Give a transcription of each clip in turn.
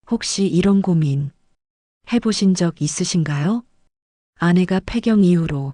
혹시 이런 고민 해보신 적 있으신가요? 아내가 폐경 이후로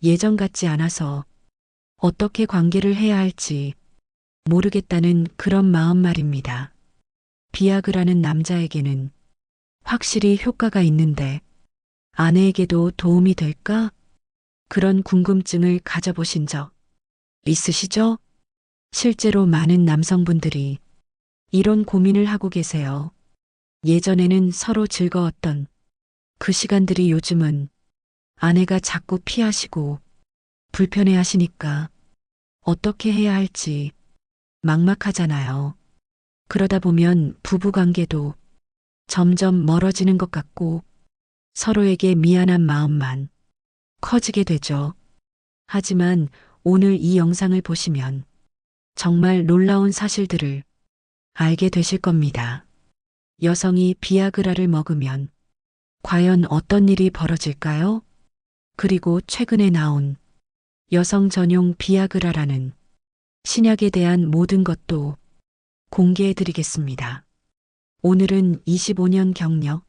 예전 같지 않아서 어떻게 관계를 해야 할지 모르겠다는 그런 마음 말입니다. 비아그라는 남자에게는 확실히 효과가 있는데 아내에게도 도움이 될까? 그런 궁금증을 가져보신 적 있으시죠? 실제로 많은 남성분들이 이런 고민을 하고 계세요. 예전에는 서로 즐거웠던 그 시간들이 요즘은 아내가 자꾸 피하시고 불편해 하시니까 어떻게 해야 할지 막막하잖아요. 그러다 보면 부부 관계도 점점 멀어지는 것 같고 서로에게 미안한 마음만 커지게 되죠. 하지만 오늘 이 영상을 보시면 정말 놀라운 사실들을 알게 되실 겁니다. 여성이 비아그라를 먹으면 과연 어떤 일이 벌어질까요? 그리고 최근에 나온 여성 전용 비아그라라는 신약에 대한 모든 것도 공개해 드리겠습니다. 오늘은 25년 경력,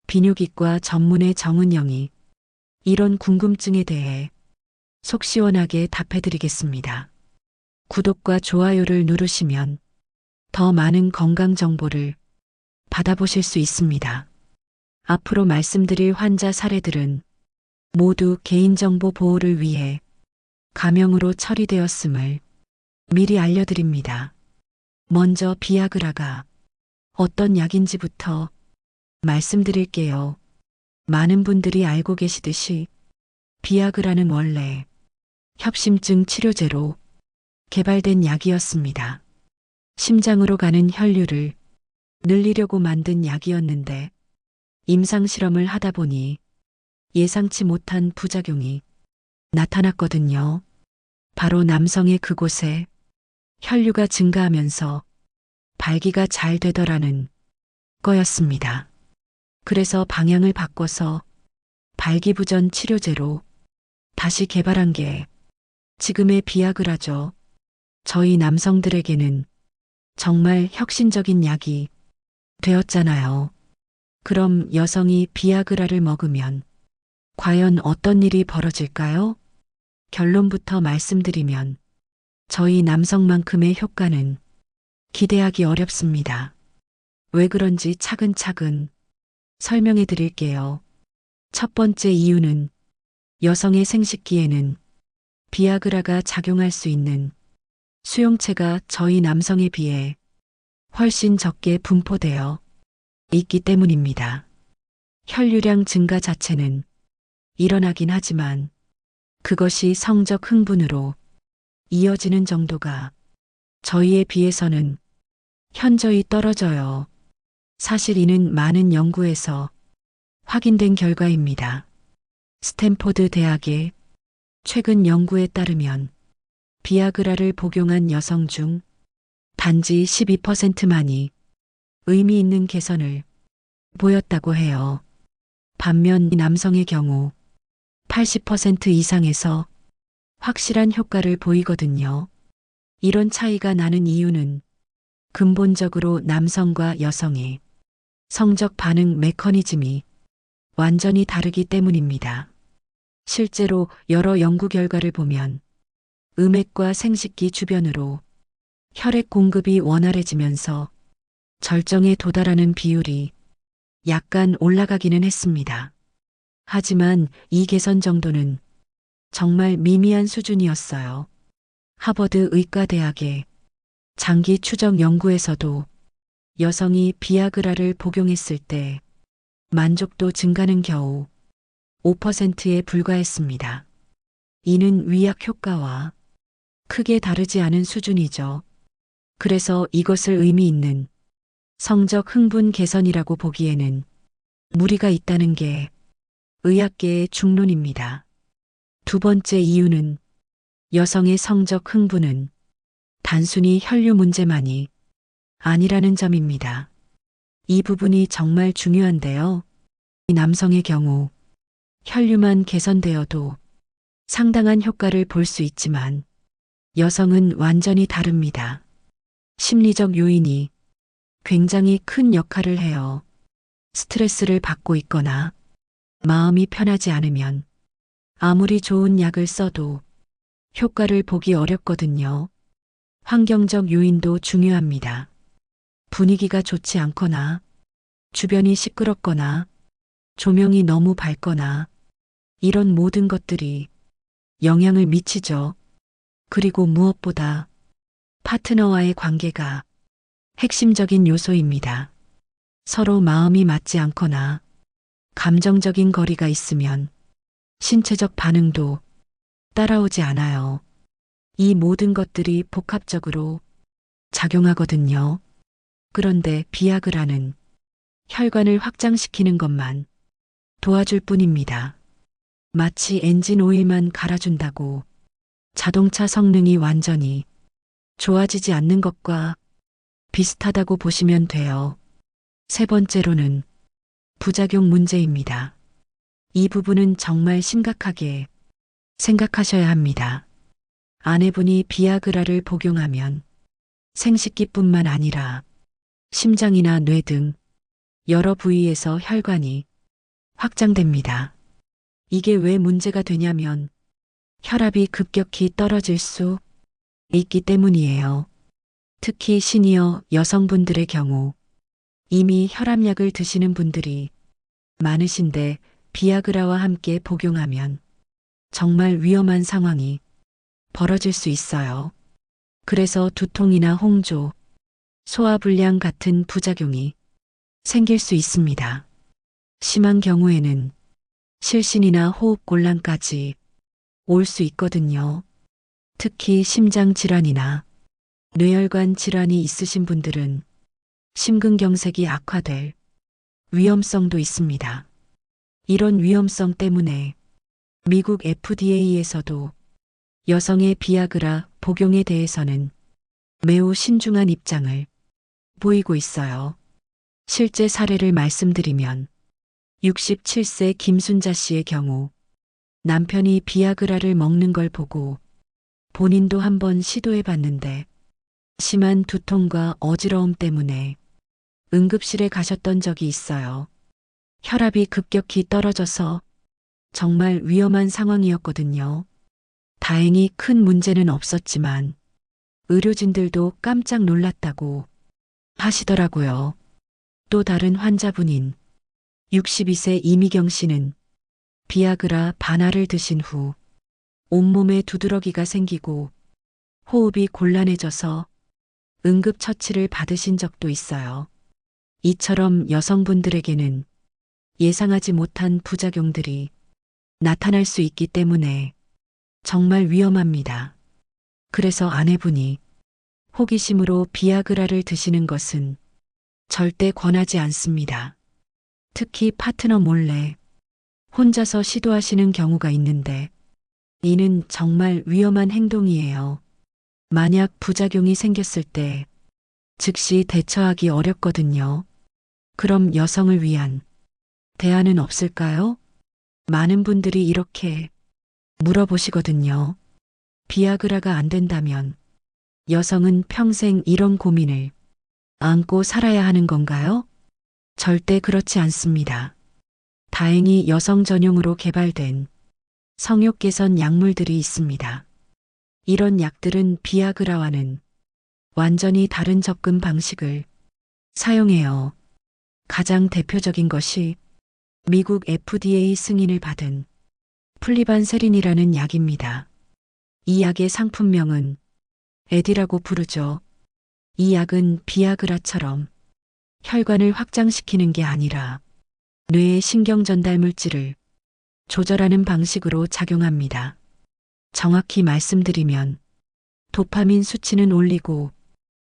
비뇨기과 전문의 정은영이 이런 궁금증에 대해 속 시원하게 답해 드리겠습니다. 구독과 좋아요를 누르시면 더 많은 건강 정보를 받아보실 수 있습니다. 앞으로 말씀드릴 환자 사례들은 모두 개인정보 보호를 위해 가명으로 처리되었음을 미리 알려드립니다. 먼저 비아그라가 어떤 약인지부터 말씀드릴게요. 많은 분들이 알고 계시듯이 비아그라는 원래 협심증 치료제로 개발된 약이었습니다. 심장으로 가는 혈류를 늘리려고 만든 약이었는데 임상 실험을 하다 보니 예상치 못한 부작용이 나타났거든요. 바로 남성의 그곳에 혈류가 증가하면서 발기가 잘 되더라는 거였습니다. 그래서 방향을 바꿔서 발기부전 치료제로 다시 개발한 게 지금의 비아그라죠. 저희 남성들에게는 정말 혁신적인 약이 되었잖아요. 그럼 여성이 비아그라를 먹으면 과연 어떤 일이 벌어질까요? 결론부터 말씀드리면 저희 남성만큼의 효과는 기대하기 어렵습니다. 왜 그런지 차근차근 설명해 드릴게요. 첫 번째 이유는 여성의 생식기에는 비아그라가 작용할 수 있는 수용체가 저희 남성에 비해 훨씬 적게 분포되어 있기 때문입니다. 혈류량 증가 자체는 일어나긴 하지만 그것이 성적 흥분으로 이어지는 정도가 저희에 비해서는 현저히 떨어져요. 사실 이는 많은 연구에서 확인된 결과입니다. 스탠포드 대학의 최근 연구에 따르면 비아그라를 복용한 여성 중 단지 12%만이 의미 있는 개선을 보였다고 해요. 반면 남성의 경우 80% 이상에서 확실한 효과를 보이거든요. 이런 차이가 나는 이유는 근본적으로 남성과 여성의 성적 반응 메커니즘이 완전히 다르기 때문입니다. 실제로 여러 연구 결과를 보면 음액과 생식기 주변으로 혈액 공급이 원활해지면서 절정에 도달하는 비율이 약간 올라가기는 했습니다. 하지만 이 개선 정도는 정말 미미한 수준이었어요. 하버드 의과대학의 장기 추적 연구에서도 여성이 비아그라를 복용했을 때 만족도 증가는 겨우 5%에 불과했습니다. 이는 위약 효과와 크게 다르지 않은 수준이죠. 그래서 이것을 의미 있는 성적 흥분 개선이라고 보기에는 무리가 있다는 게 의학계의 중론입니다. 두 번째 이유는 여성의 성적 흥분은 단순히 혈류 문제만이 아니라는 점입니다. 이 부분이 정말 중요한데요. 남성의 경우 혈류만 개선되어도 상당한 효과를 볼 수 있지만 여성은 완전히 다릅니다. 심리적 요인이 굉장히 큰 역할을 해요. 스트레스를 받고 있거나 마음이 편하지 않으면 아무리 좋은 약을 써도 효과를 보기 어렵거든요. 환경적 요인도 중요합니다. 분위기가 좋지 않거나 주변이 시끄럽거나 조명이 너무 밝거나 이런 모든 것들이 영향을 미치죠. 그리고 무엇보다 파트너와의 관계가 핵심적인 요소입니다. 서로 마음이 맞지 않거나 감정적인 거리가 있으면 신체적 반응도 따라오지 않아요. 이 모든 것들이 복합적으로 작용하거든요. 그런데 비아그라는 혈관을 확장시키는 것만 도와줄 뿐입니다. 마치 엔진 오일만 갈아준다고 자동차 성능이 완전히 좋아지지 않는 것과 비슷하다고 보시면 돼요. 세 번째로는 부작용 문제입니다. 이 부분은 정말 심각하게 생각하셔야 합니다. 아내분이 비아그라를 복용하면 생식기뿐만 아니라 심장이나 뇌 등 여러 부위에서 혈관이 확장됩니다. 이게 왜 문제가 되냐면 혈압이 급격히 떨어질 수 있기 때문이에요. 특히 시니어 여성분들의 경우 이미 혈압약을 드시는 분들이 많으신데 비아그라와 함께 복용하면 정말 위험한 상황이 벌어질 수 있어요. 그래서 두통이나 홍조, 소화불량 같은 부작용이 생길 수 있습니다. 심한 경우에는 실신이나 호흡곤란까지 올 수 있거든요. 특히 심장 질환이나 뇌혈관 질환이 있으신 분들은 심근경색이 악화될 위험성도 있습니다. 이런 위험성 때문에 미국 FDA에서도 여성의 비아그라 복용에 대해서는 매우 신중한 입장을 보이고 있어요. 실제 사례를 말씀드리면 67세 김순자 씨의 경우 남편이 비아그라를 먹는 걸 보고 본인도 한번 시도해 봤는데 심한 두통과 어지러움 때문에 응급실에 가셨던 적이 있어요. 혈압이 급격히 떨어져서 정말 위험한 상황이었거든요. 다행히 큰 문제는 없었지만 의료진들도 깜짝 놀랐다고 하시더라고요. 또 다른 환자분인 62세 이미경 씨는 비아그라 반알을 드신 후 온몸에 두드러기가 생기고 호흡이 곤란해져서 응급처치를 받으신 적도 있어요. 이처럼 여성분들에게는 예상하지 못한 부작용들이 나타날 수 있기 때문에 정말 위험합니다. 그래서 아내분이 호기심으로 비아그라를 드시는 것은 절대 권하지 않습니다. 특히 파트너 몰래 혼자서 시도하시는 경우가 있는데 이는 정말 위험한 행동이에요. 만약 부작용이 생겼을 때 즉시 대처하기 어렵거든요. 그럼 여성을 위한 대안은 없을까요? 많은 분들이 이렇게 물어보시거든요. 비아그라가 안 된다면 여성은 평생 이런 고민을 안고 살아야 하는 건가요? 절대 그렇지 않습니다. 다행히 여성 전용으로 개발된 성욕 개선 약물들이 있습니다. 이런 약들은 비아그라와는 완전히 다른 접근 방식을 사용해요. 가장 대표적인 것이 미국 FDA 승인을 받은 플리반세린이라는 약입니다. 이 약의 상품명은 에디라고 부르죠. 이 약은 비아그라처럼 혈관을 확장시키는 게 아니라 뇌의 신경 전달 물질을 조절하는 방식으로 작용합니다. 정확히 말씀드리면 도파민 수치는 올리고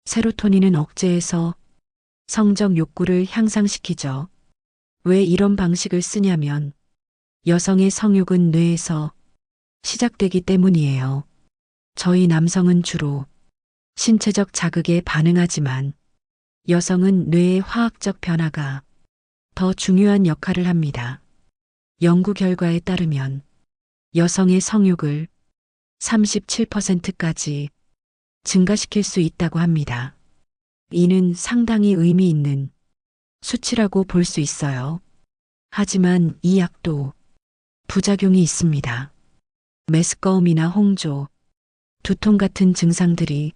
세로토닌은 억제해서 성적 욕구를 향상시키죠. 왜 이런 방식을 쓰냐면 여성의 성욕은 뇌에서 시작되기 때문이에요. 저희 남성은 주로 신체적 자극에 반응하지만 여성은 뇌의 화학적 변화가 더 중요한 역할을 합니다. 연구 결과에 따르면 여성의 성욕을 37%까지 증가시킬 수 있다고 합니다. 이는 상당히 의미 있는 수치라고 볼 수 있어요. 하지만 이 약도 부작용이 있습니다. 메스꺼움이나 홍조, 두통 같은 증상들이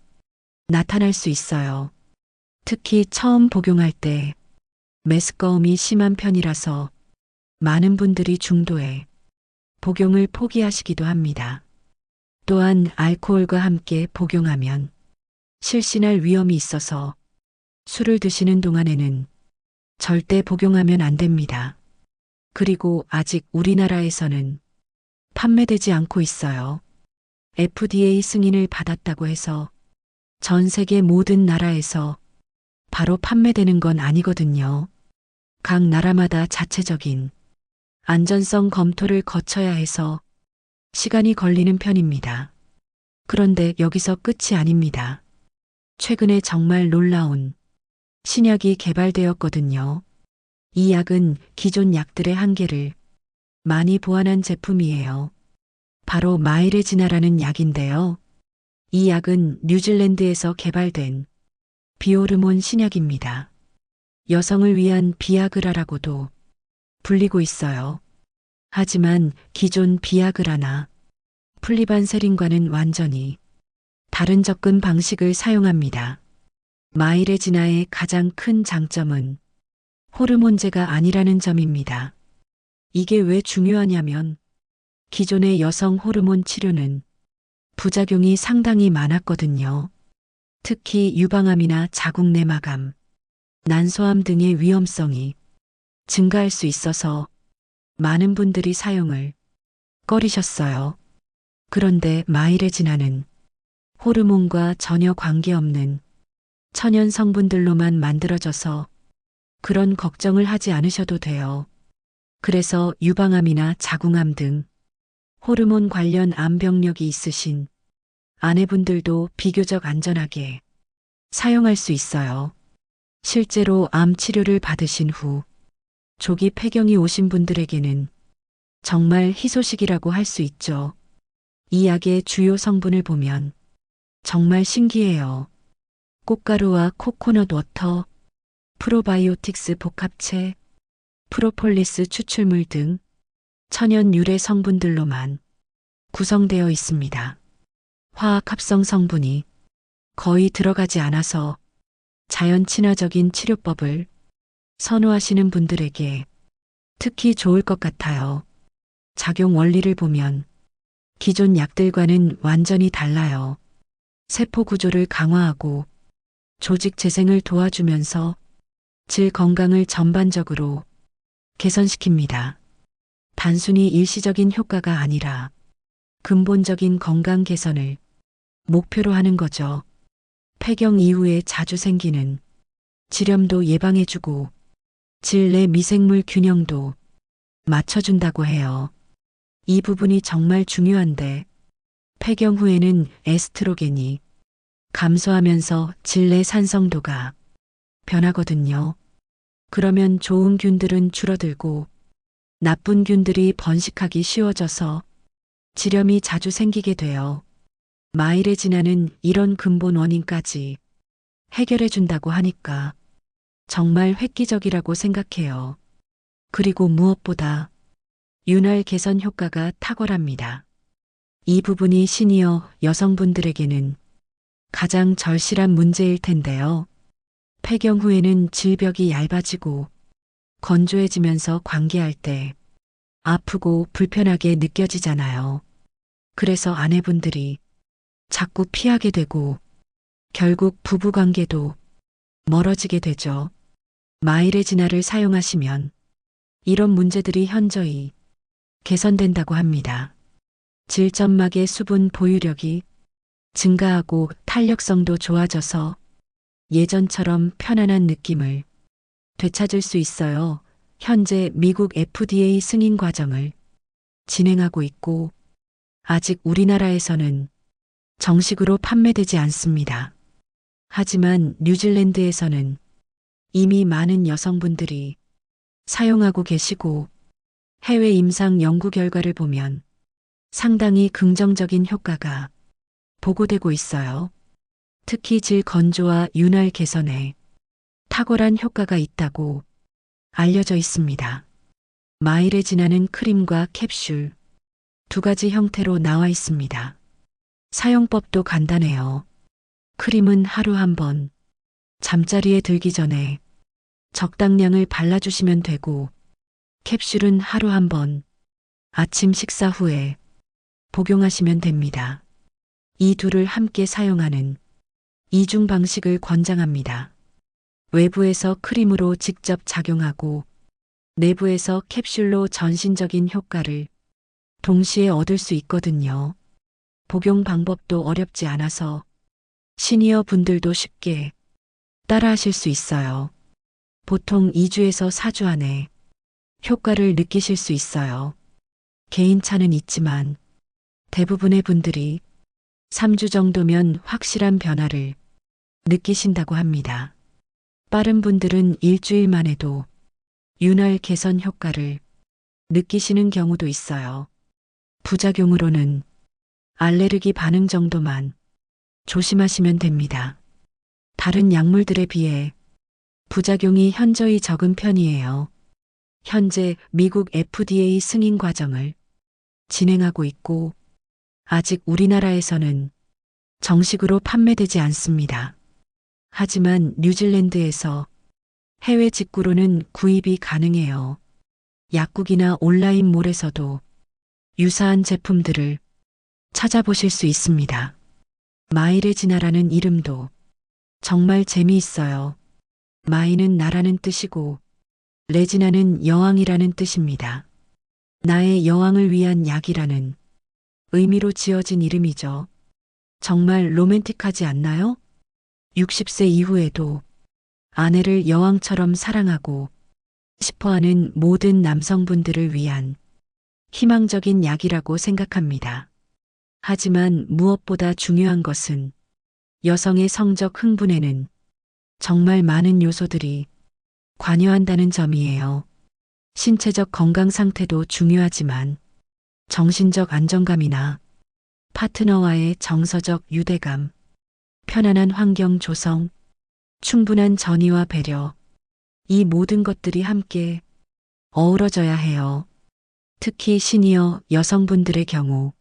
나타날 수 있어요. 특히 처음 복용할 때 메스꺼움이 심한 편이라서 많은 분들이 중도에 복용을 포기하시기도 합니다. 또한 알코올과 함께 복용하면 실신할 위험이 있어서 술을 드시는 동안에는 절대 복용하면 안 됩니다. 그리고 아직 우리나라에서는 판매되지 않고 있어요. FDA 승인을 받았다고 해서 전 세계 모든 나라에서 바로 판매되는 건 아니거든요. 각 나라마다 자체적인 안전성 검토를 거쳐야 해서 시간이 걸리는 편입니다. 그런데 여기서 끝이 아닙니다. 최근에 정말 놀라운 신약이 개발되었거든요. 이 약은 기존 약들의 한계를 많이 보완한 제품이에요. 바로 마이레지나라는 약인데요. 이 약은 뉴질랜드에서 개발된 비호르몬 신약입니다. 여성을 위한 비아그라라고도 불리고 있어요. 하지만 기존 비아그라나 플리반세린과는 완전히 다른 접근 방식을 사용합니다. 마이레지나의 가장 큰 장점은 호르몬제가 아니라는 점입니다. 이게 왜 중요하냐면 기존의 여성 호르몬 치료는 부작용이 상당히 많았거든요. 특히 유방암이나 자궁 내막암, 난소암 등의 위험성이 증가할 수 있어서 많은 분들이 사용을 꺼리셨어요. 그런데 마이레지나는 호르몬과 전혀 관계없는 천연 성분들로만 만들어져서 그런 걱정을 하지 않으셔도 돼요. 그래서 유방암이나 자궁암 등 호르몬 관련 암 병력이 있으신 아내분들도 비교적 안전하게 사용할 수 있어요. 실제로 암 치료를 받으신 후 조기 폐경이 오신 분들에게는 정말 희소식이라고 할 수 있죠. 이 약의 주요 성분을 보면 정말 신기해요. 꽃가루와 코코넛 워터, 프로바이오틱스 복합체, 프로폴리스 추출물 등 천연 유래 성분들로만 구성되어 있습니다. 화학 합성 성분이 거의 들어가지 않아서 자연 친화적인 치료법을 선호하시는 분들에게 특히 좋을 것 같아요. 작용 원리를 보면 기존 약들과는 완전히 달라요. 세포 구조를 강화하고 조직 재생을 도와주면서 질 건강을 전반적으로 개선시킵니다. 단순히 일시적인 효과가 아니라 근본적인 건강 개선을 목표로 하는 거죠. 폐경 이후에 자주 생기는 질염도 예방해주고 질 내 미생물 균형도 맞춰준다고 해요. 이 부분이 정말 중요한데 폐경 후에는 에스트로겐이 감소하면서 질 내 산성도가 변하거든요. 그러면 좋은 균들은 줄어들고 나쁜 균들이 번식하기 쉬워져서 질염이 자주 생기게 돼요. 마이레지나는 이런 근본 원인까지 해결해 준다고 하니까 정말 획기적이라고 생각해요. 그리고 무엇보다 윤활 개선 효과가 탁월합니다. 이 부분이 시니어 여성분들에게는 가장 절실한 문제일 텐데요. 폐경 후에는 질벽이 얇아지고 건조해지면서 관계할 때 아프고 불편하게 느껴지잖아요. 그래서 아내분들이 자꾸 피하게 되고 결국 부부관계도 멀어지게 되죠. 마이레지나를 사용하시면 이런 문제들이 현저히 개선된다고 합니다. 질점막의 수분 보유력이 증가하고 탄력성도 좋아져서 예전처럼 편안한 느낌을 되찾을 수 있어요. 현재 미국 FDA 승인 과정을 진행하고 있고 아직 우리나라에서는 정식으로 판매되지 않습니다. 하지만 뉴질랜드에서는 이미 많은 여성분들이 사용하고 계시고 해외 임상 연구 결과를 보면 상당히 긍정적인 효과가 보고되고 있어요. 특히 질 건조와 윤활 개선에 탁월한 효과가 있다고 알려져 있습니다. 마이레지나는 크림과 캡슐 두 가지 형태로 나와 있습니다. 사용법도 간단해요. 크림은 하루 한 번, 잠자리에 들기 전에 적당량을 발라주시면 되고, 캡슐은 하루 한 번, 아침 식사 후에 복용하시면 됩니다. 이 둘을 함께 사용하는 이중 방식을 권장합니다. 외부에서 크림으로 직접 작용하고 내부에서 캡슐로 전신적인 효과를 동시에 얻을 수 있거든요. 복용 방법도 어렵지 않아서 시니어 분들도 쉽게 따라하실 수 있어요. 보통 2주에서 4주 안에 효과를 느끼실 수 있어요. 개인차는 있지만 대부분의 분들이 3주 정도면 확실한 변화를 느끼신다고 합니다. 빠른 분들은 일주일만 해도 윤활 개선 효과를 느끼시는 경우도 있어요. 부작용으로는 알레르기 반응 정도만 조심하시면 됩니다. 다른 약물들에 비해 부작용이 현저히 적은 편이에요. 현재 미국 FDA 승인 과정을 진행하고 있고 아직 우리나라에서는 정식으로 판매되지 않습니다. 하지만 뉴질랜드에서 해외 직구로는 구입이 가능해요. 약국이나 온라인몰에서도 유사한 제품들을 찾아보실 수 있습니다. 마이레지나라는 이름도 정말 재미있어요. 마이는 나라는 뜻이고 레지나는 여왕이라는 뜻입니다. 나의 여왕을 위한 약이라는 의미로 지어진 이름이죠. 정말 로맨틱하지 않나요? 60세 이후에도 아내를 여왕처럼 사랑하고 싶어하는 모든 남성분들을 위한 희망적인 약이라고 생각합니다. 하지만 무엇보다 중요한 것은 여성의 성적 흥분에는 정말 많은 요소들이 관여한다는 점이에요. 신체적 건강 상태도 중요하지만 정신적 안정감이나 파트너와의 정서적 유대감, 편안한 환경 조성, 충분한 전의와 배려, 이 모든 것들이 함께 어우러져야 해요. 특히 시니어 여성분들의 경우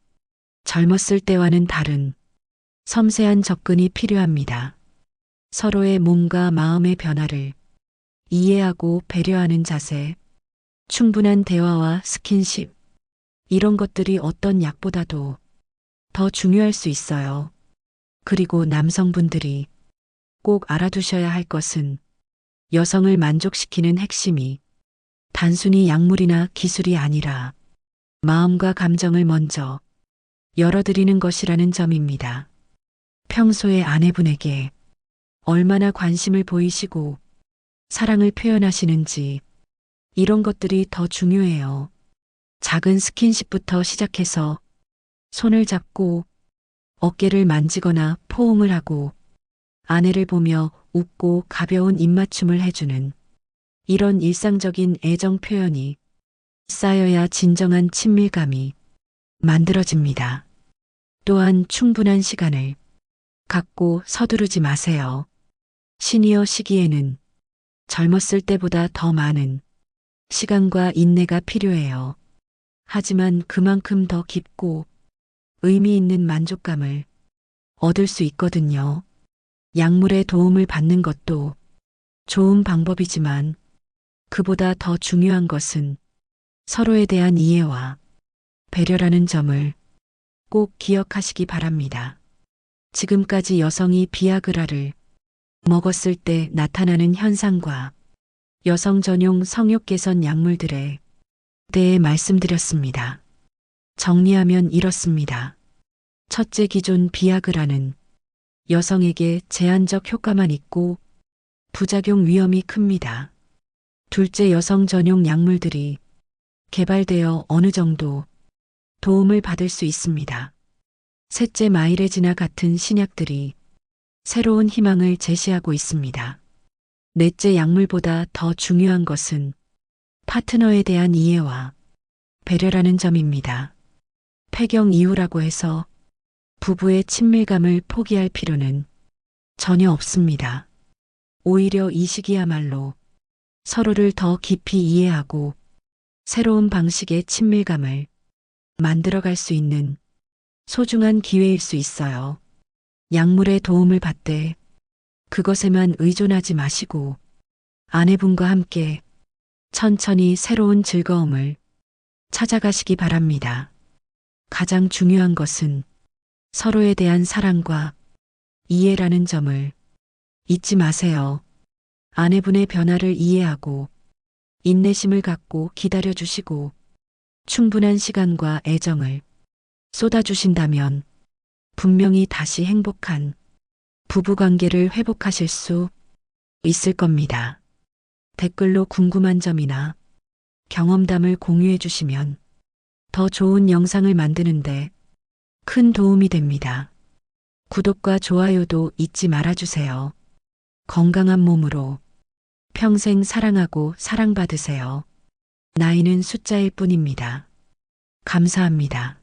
젊었을 때와는 다른 섬세한 접근이 필요합니다. 서로의 몸과 마음의 변화를 이해하고 배려하는 자세, 충분한 대화와 스킨십, 이런 것들이 어떤 약보다도 더 중요할 수 있어요. 그리고 남성분들이 꼭 알아두셔야 할 것은 여성을 만족시키는 핵심이 단순히 약물이나 기술이 아니라 마음과 감정을 먼저 열어드리는 것이라는 점입니다. 평소에 아내분에게 얼마나 관심을 보이시고 사랑을 표현하시는지 이런 것들이 더 중요해요. 작은 스킨십부터 시작해서 손을 잡고 어깨를 만지거나 포옹을 하고 아내를 보며 웃고 가벼운 입맞춤을 해주는 이런 일상적인 애정 표현이 쌓여야 진정한 친밀감이 만들어집니다. 또한 충분한 시간을 갖고 서두르지 마세요. 시니어 시기에는 젊었을 때보다 더 많은 시간과 인내가 필요해요. 하지만 그만큼 더 깊고 의미 있는 만족감을 얻을 수 있거든요. 약물의 도움을 받는 것도 좋은 방법이지만 그보다 더 중요한 것은 서로에 대한 이해와 배려라는 점을 꼭 기억하시기 바랍니다. 지금까지 여성이 비아그라를 먹었을 때 나타나는 현상과 여성 전용 성욕 개선 약물들에 대해 말씀드렸습니다. 정리하면 이렇습니다. 첫째, 기존 비아그라는 여성에게 제한적 효과만 있고 부작용 위험이 큽니다. 둘째, 여성 전용 약물들이 개발되어 어느 정도 도움을 받을 수 있습니다. 셋째, 마이레지나 같은 신약들이 새로운 희망을 제시하고 있습니다. 넷째, 약물보다 더 중요한 것은 파트너에 대한 이해와 배려라는 점입니다. 폐경 이후라고 해서 부부의 친밀감을 포기할 필요는 전혀 없습니다. 오히려 이 시기야말로 서로를 더 깊이 이해하고 새로운 방식의 친밀감을 만들어갈 수 있는 소중한 기회일 수 있어요. 약물의 도움을 받되 그것에만 의존하지 마시고 아내분과 함께 천천히 새로운 즐거움을 찾아가시기 바랍니다. 가장 중요한 것은 서로에 대한 사랑과 이해라는 점을 잊지 마세요. 아내분의 변화를 이해하고 인내심을 갖고 기다려주시고 충분한 시간과 애정을 쏟아주신다면 분명히 다시 행복한 부부관계를 회복하실 수 있을 겁니다. 댓글로 궁금한 점이나 경험담을 공유해 주시면 더 좋은 영상을 만드는데 큰 도움이 됩니다. 구독과 좋아요도 잊지 말아주세요. 건강한 몸으로 평생 사랑하고 사랑받으세요. 나이는 숫자일 뿐입니다. 감사합니다.